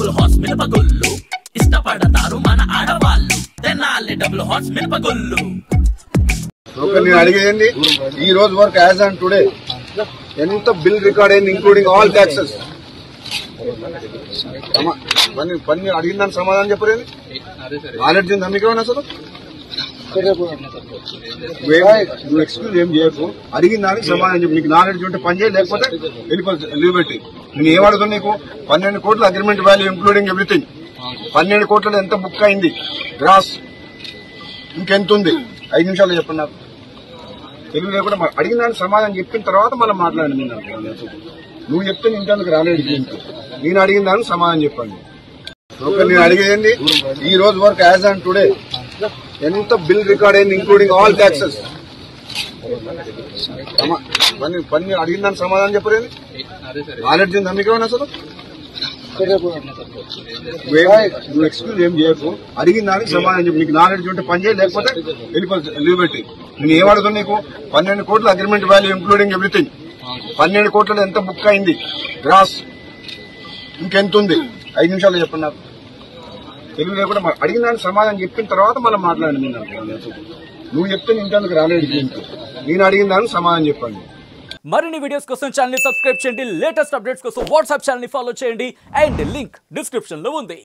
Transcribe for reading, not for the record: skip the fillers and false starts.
Double horse మినపగుళ్ళు ఇష్టపడతారు మన ఆడవాళ్ళు తెనాలి డబుల్ హార్స్ మినపగుళ్ళు. నేను అడిగేయండి ఈ రోజు వరకు యాజ్ ఆన్ టుడే ఎంత బిల్ రికార్డ్ అయింది ఇంక్లూడింగ్ ఆల్ ట్యాక్సెస్. పని అడిగిన దానికి సమాధానం చెప్పలేదు. నాలెడ్జ్ ఉందా మీకు ఏమైనా అసలు? నువ్వు ఎక్స్క్యూజ్ ఏం చేయకు, అడిగిన దానికి సమాధానం చెప్పు. నీకు నాలెడ్జ్ ఉంటే పని చేయి, లేకపోతే వెళ్ళిపోతుంది లీవ్ పెట్టి. నేను ఏమడుగుతున్నా నీకు 12 కోట్ల అగ్రిమెంట్ వాల్యూ ఇంక్లూడింగ్ ఎవ్రీథింగ్. 12 కోట్లలో ఎంత బుక్ అయింది గ్రాస్, ఇంకెంత ఉంది? 5 నిమిషాలు చెప్పండి నాకు. తెలుగు లేకుండా అడిగిన దానికి సమాధానం చెప్పిన తర్వాత మళ్ళీ మాట్లాడండి. నువ్వు చెప్తే ఇంకెందుకు రాలేదు దీనికి. నేను అడిగిన దానికి సమాధానం చెప్పండి. నేను అడిగేయండి ఈ రోజు వరకు యాజ్ ఆన్ టుడే ఎంత బిల్ రికార్డ్ అయింది ఇంక్లూడింగ్ ఆల్ ట్యాక్సెస్. పని అడిగిన దానికి సమాధానం చెప్పలేదు. నాలెడ్జ్ ఉందా మీకు ఏమైనా అసలు? నువ్వు ఎక్స్క్యూజ్ ఏం చేయకు, అడిగిన దానికి సమాధానం చెప్పు. నీకు నాలెడ్జ్ ఉంటే పని చేయి, లేకపోతే వెళ్ళిపోతుంది లీవ్ పెట్టి. నేను ఏమడుగుతున్నా నీకు 12 కోట్ల అగ్రిమెంట్ వాల్యూ ఇంక్లూడింగ్ ఎవ్రీథింగ్. 12 కోట్లలో ఎంత బుక్ అయింది గ్రాస్, ఇంకెంత ఉంది? 5 నిమిషాలు చెప్పండి నాకు. తెలుగు లేకుండా అడిగిన దానికి సమాధానం చెప్పిన తర్వాత మళ్ళీ మాట్లాడండి. నువ్వు చెప్తే ఇంకెందుకు రాలేదు దీనికి. నేను అడిగిన దానికి సమాధానం చెప్పండి. మరిన్ని వీడియోస్ కోసం ఛానల్ ని సబ్స్క్రైబ్ చేయండి. లేటెస్ట్ అప్డేట్స్ కోసం వాట్సాప్ ఛానల్ ని ఫాలో చేయండి. అండ్ లింక్ డిస్క్రిప్షన్ లో ఉంది.